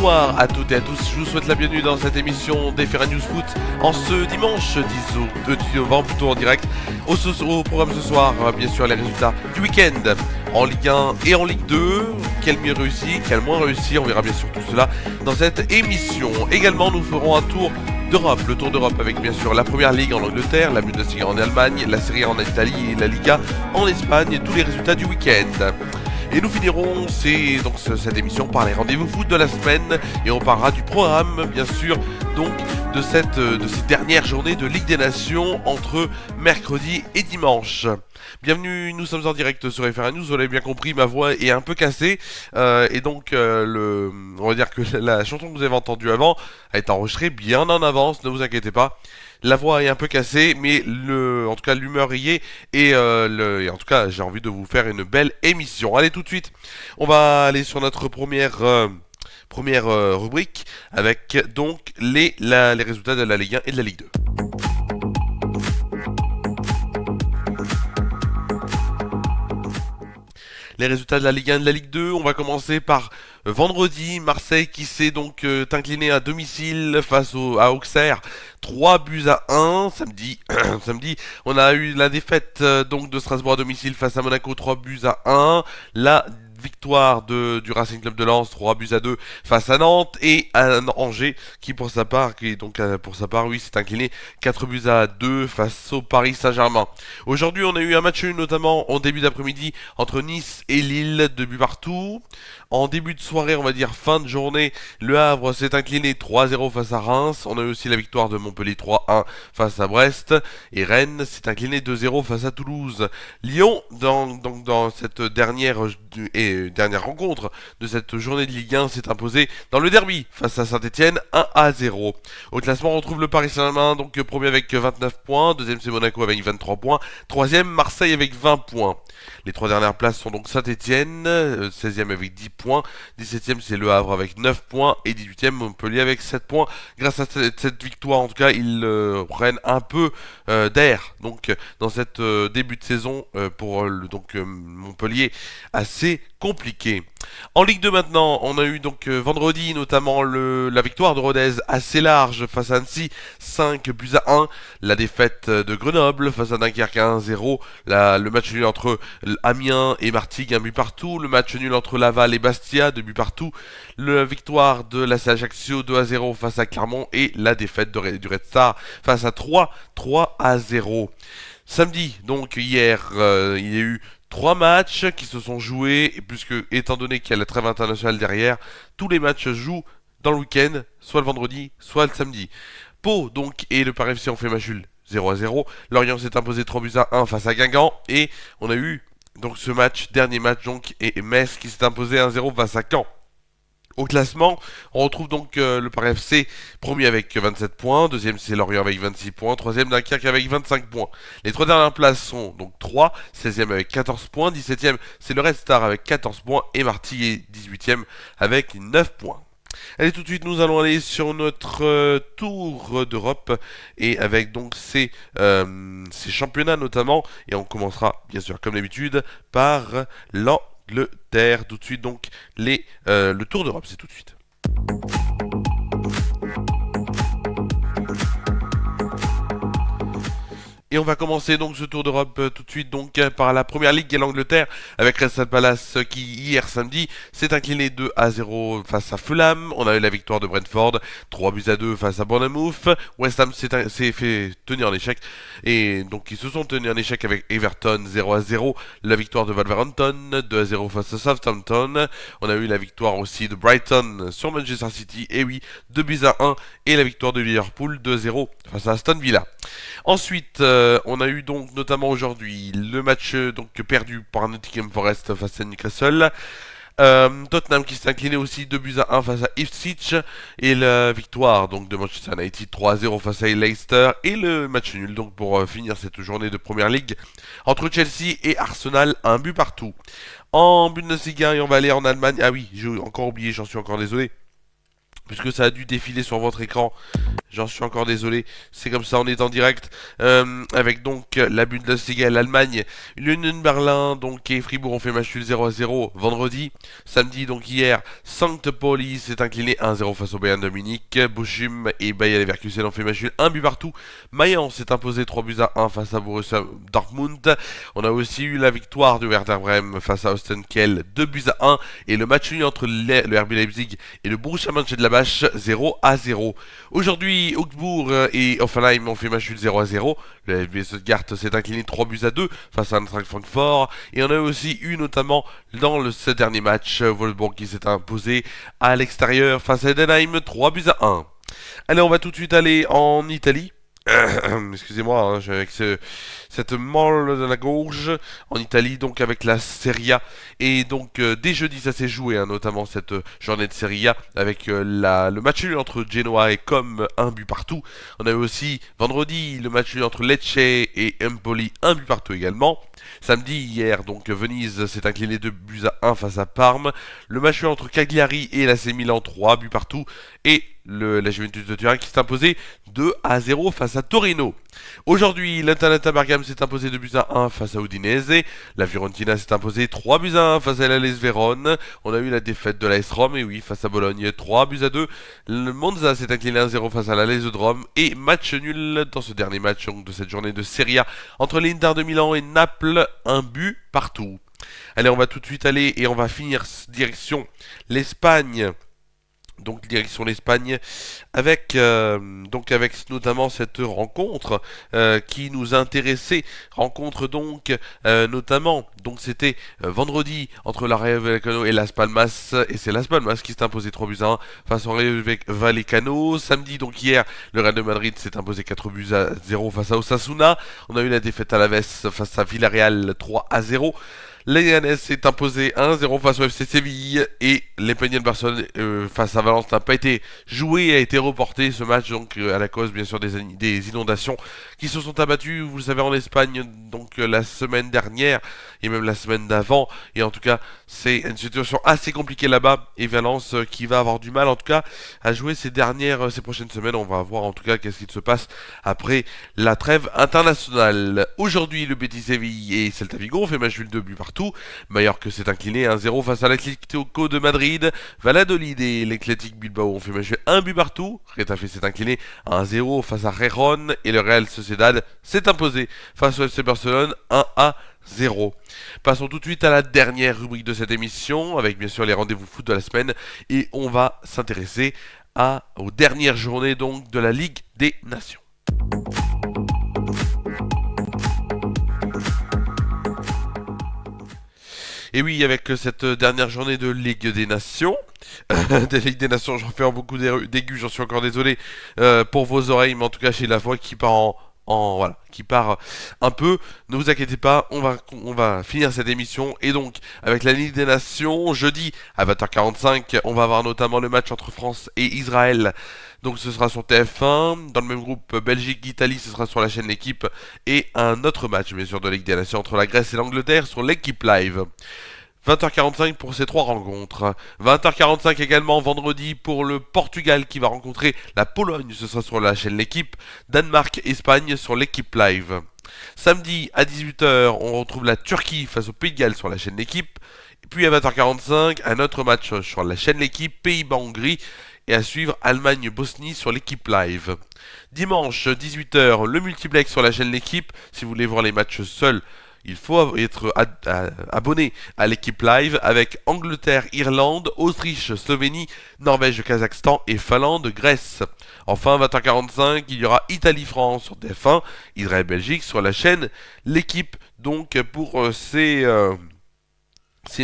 Bonsoir à toutes et à tous, je vous souhaite la bienvenue dans cette émission des Ferra News Foot en ce dimanche 10 novembre, plutôt en direct. Au programme ce soir, bien sûr, les résultats du week-end en Ligue 1 et en Ligue 2. Quel mieux réussi, quel moins réussi, on verra bien sûr tout cela dans cette émission. Également, nous ferons un tour d'Europe, le tour d'Europe avec bien sûr la Première Ligue en Angleterre, la Bundesliga en Allemagne, la Serie A en Italie et la Liga en Espagne et tous les résultats du week-end. Et nous finirons cette émission par les rendez-vous foot de la semaine et on parlera du programme bien sûr donc de ces dernières journées de Ligue des Nations entre mercredi et dimanche. Bienvenue, nous sommes en direct sur FR News, vous l'avez bien compris, ma voix est un peu cassée et donc on va dire que la chanson que vous avez entendue avant a été enregistrée bien en avance, ne vous inquiétez pas. La voix est un peu cassée, mais en tout cas l'humeur y est et en tout cas j'ai envie de vous faire une belle émission. Allez tout de suite, on va aller sur notre première rubrique avec donc les résultats de la Ligue 1 et de la Ligue 2. Les résultats de la Ligue 1 et de la Ligue 2, on va commencer par vendredi, Marseille qui s'est donc incliné à domicile face à Auxerre, 3-1. Samedi, on a eu la défaite donc de Strasbourg à domicile face à Monaco, 3-1. La victoire du Racing Club de Lens, 3-2 face à Nantes, et à Angers qui pour sa part s'est incliné 4-2 face au Paris Saint-Germain. Aujourd'hui on a eu un match notamment en début d'après-midi entre Nice et Lille, 2 buts partout. En début de soirée, on va dire fin de journée, Le Havre s'est incliné 3-0 face à Reims. On a eu aussi la victoire de Montpellier 3-1 face à Brest. Et Rennes s'est incliné 2-0 face à Toulouse. Lyon, dans cette dernière rencontre de cette journée de Ligue 1, s'est imposé dans le derby face à Saint-Etienne 1-0. Au classement, on retrouve le Paris Saint-Germain, donc premier avec 29 points. Deuxième, c'est Monaco avec 23 points. Troisième, Marseille avec 20 points. Les trois dernières places sont donc Saint-Etienne, 16e avec 10 points, 17e c'est Le Havre avec 9 points et 18e Montpellier avec 7 points. Grâce à cette victoire, en tout cas, ils prennent un peu d'air donc dans cette début de saison pour Montpellier assez compliqué. En Ligue 2 maintenant, on a eu donc vendredi notamment la victoire de Rodez assez large face à Annecy, 5-1. La défaite de Grenoble face à Dunkerque 1-0. Le match nul entre Amiens et Martigues, 1 but partout. Le match nul entre Laval et Bastia, 2 buts partout. La victoire de l'AC Ajaccio 2-0 face à Clermont et la défaite du Red Star face à 3-0. Samedi, donc hier, il y a eu 3 matchs qui se sont joués, et puisque étant donné qu'il y a la trêve internationale derrière, tous les matchs se jouent dans le week-end, soit le vendredi, soit le samedi. Pau donc et le Paris FC ont fait match nul 0-0. Lorient s'est imposé 3-1 face à Guingamp, et on a eu donc dernier match donc, et Metz qui s'est imposé 1-0 face à Caen. Au classement, on retrouve donc le Paris FC premier avec 27 points, deuxième c'est Lorient avec 26 points, troisième Dunkerque avec 25 points. Les trois dernières places sont donc 3, 16e avec 14 points, 17e c'est le Red Star avec 14 points et Martigues 18e avec 9 points. Allez, tout de suite nous allons aller sur notre tour d'Europe et avec donc ces championnats notamment, et on commencera bien sûr comme d'habitude par l'Angleterre. Tout de suite donc le tour d'Europe, c'est tout de suite. Et on va commencer donc ce tour d'Europe tout de suite donc par la Première Ligue et l'Angleterre avec Crystal Palace qui hier samedi s'est incliné 2-0 face à Fulham. On a eu la victoire de Brentford 3-2 face à Bournemouth. West Ham s'est fait tenir en échec et donc ils se sont tenus en échec avec Everton 0-0. La victoire de Wolverhampton 2-0 face à Southampton. On a eu la victoire aussi de Brighton sur Manchester City, et oui, 2-1, et la victoire de Liverpool 2-0 face à Aston Villa. Ensuite, on a eu donc notamment aujourd'hui le match donc perdu par Nottingham Forest face à Newcastle. Tottenham qui s'est incliné aussi 2-1 face à Ipswich, et la victoire donc de Manchester United 3-0 face à Leicester, et le match nul donc pour finir cette journée de Première Ligue entre Chelsea et Arsenal, 1 but partout. En Bundesliga, et on va aller en Allemagne. Ah oui, j'ai encore oublié, j'en suis encore désolé. puisque ça a dû défiler sur votre écran. J'en suis encore désolé, c'est comme ça, on est en direct, avec donc la Bundesliga, l'Allemagne, l'Union Berlin, donc et Fribourg ont fait match nul 0-0 vendredi. Samedi, donc hier, St. Pauli s'est incliné 1-0 face au Bayern de Munich. Bochum et Bayer Leverkusen ont fait match nul 1 but partout. Mayence s'est imposé 3-1 face à Borussia Dortmund. On a aussi eu la victoire de Werder Bremen face à Holstein-Kiel 2-1 et le match nul entre le RB Leipzig et le Borussia Mönchengladbach 0-0. Aujourd'hui, Augsbourg et Hoffenheim ont fait match nul 0-0. Le FB Stuttgart s'est incliné 3-2 face à Eintracht Francfort. Et on a aussi eu notamment dans ce dernier match Wolfsburg qui s'est imposé à l'extérieur face à Heidenheim 3-1. Allez, on va tout de suite aller en Italie. Excusez-moi, hein, avec cette molle de la gorge en Italie, donc avec la Serie A. Et donc dès jeudi ça s'est joué, hein, notamment cette journée de Serie A avec le match nul entre Genoa et Comme, un but partout. On a eu aussi vendredi le match nul entre Lecce et Empoli, un but partout également. Samedi hier, donc Venise s'est incliné 2-1 face à Parme. Le match nul entre Cagliari et l'AC Milan, 3 buts partout. Et la Juventus de Turin qui s'est imposée 2-0 face à Torino. Aujourd'hui, l'Atalanta Bergame s'est imposé 2-1 face à Udinese. La Fiorentina s'est imposée 3-1 face à l'AS Vérone. On a eu la défaite de l'AS Rome, et oui, face à Bologne, 3-2. Le Monza s'est incliné 1-0 face à la Lazio de Rome. Et match nul dans ce dernier match donc, de cette journée de Serie A entre l'Inter de Milan et Naples, un but partout. Allez, on va tout de suite aller et on va finir direction l'Espagne. Donc direction l'Espagne avec notamment cette rencontre qui nous intéressait, rencontre donc notamment donc c'était vendredi entre la Rayo Vallecano et Las Palmas, et c'est Las Palmas qui s'est imposé 3-1 face au Rayo Vallecano. Samedi donc hier, le Real de Madrid s'est imposé 4-0 face à Osasuna. On a eu la défaite à Alaves face à Villarreal 3-0. L'Eganes s'est imposé 1-0 face au FC Séville, et l'Espanyol Barcelone face à Valence n'a pas été joué et a été reporté ce match donc à la cause bien sûr des inondations qui se sont abattues, vous le savez, en Espagne donc la semaine dernière et même la semaine d'avant, et en tout cas c'est une situation assez compliquée là-bas, et Valence qui va avoir du mal en tout cas à jouer ces prochaines semaines. On va voir en tout cas qu'est-ce qui se passe après la trêve internationale. Aujourd'hui, le Betis Séville et Celta Vigo ont fait match nul 2 buts partout. Mallorca s'est incliné 1-0 face à l'Atlético de Madrid. Valladolid et l'Athletic Bilbao ont fait match nul 1 but partout. Getafe s'est incliné 1-0 face à Gijón, et le Real Sociedad s'est imposé face au FC Barcelone 1-0. Passons tout de suite à la dernière rubrique de cette émission, avec bien sûr les rendez-vous foot de la semaine, et on va s'intéresser aux dernières journées donc de la Ligue des Nations. Et oui, avec cette dernière journée de Ligue des Nations, des Ligues des Nations, j'en fais beaucoup d'aigus, j'en suis encore désolé pour vos oreilles, mais en tout cas j'ai la voix qui part voilà, qui part un peu. Ne vous inquiétez pas, on va finir cette émission, et donc avec la Ligue des Nations, jeudi à 20h45, on va avoir notamment le match entre France et Israël. Donc ce sera sur TF1, dans le même groupe Belgique-Italie, ce sera sur la chaîne L'Équipe, et un autre match bien sûr de Ligue des Nations entre la Grèce et l'Angleterre sur L'Équipe Live. 20h45 pour ces trois rencontres. 20h45 également vendredi pour le Portugal qui va rencontrer la Pologne, ce sera sur la chaîne L'Équipe. Danemark-Espagne sur L'Équipe Live. Samedi à 18h, on retrouve la Turquie face au Pays de Galles sur la chaîne L'Équipe. Et puis à 20h45, un autre match sur la chaîne L'Équipe, Pays-Bas-Hongrie. Et à suivre Allemagne-Bosnie sur L'Équipe Live. Dimanche 18h, le multiplex sur la chaîne L'Équipe. Si vous voulez voir les matchs seuls, il faut être abonné à L'Équipe Live, avec Angleterre-Irlande, Autriche-Slovénie, Norvège-Kazakhstan et Finlande-Grèce. Enfin, 20h45, il y aura Italie-France sur TF1, Israël-Belgique sur la chaîne L'Équipe. Donc pour ces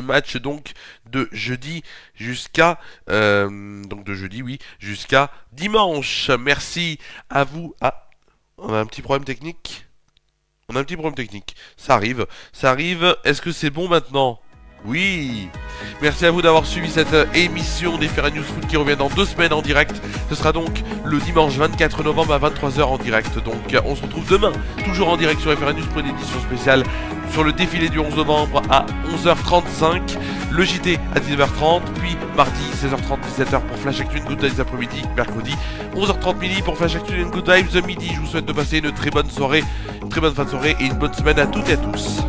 matchs donc de jeudi jusqu'à jusqu'à dimanche. Merci à vous. On a un petit problème technique. Ça arrive. Est-ce que c'est bon maintenant? Oui. Merci à vous d'avoir suivi cette émission des Ferrari News Foot qui revient dans 2 semaines en direct. Ce sera donc le dimanche 24 novembre à 23h en direct. Donc on se retrouve demain, toujours en direct sur Ferrari News pour une édition spéciale sur le défilé du 11 novembre à 11h35, le JT à 19h30, puis mardi 16h30, 17h pour Flash Actu Good Vibes après-midi, mercredi 11h30 midi pour Flash Actu Good Vibes midi. Je vous souhaite de passer une très bonne soirée, une très bonne fin de soirée et une bonne semaine à toutes et à tous.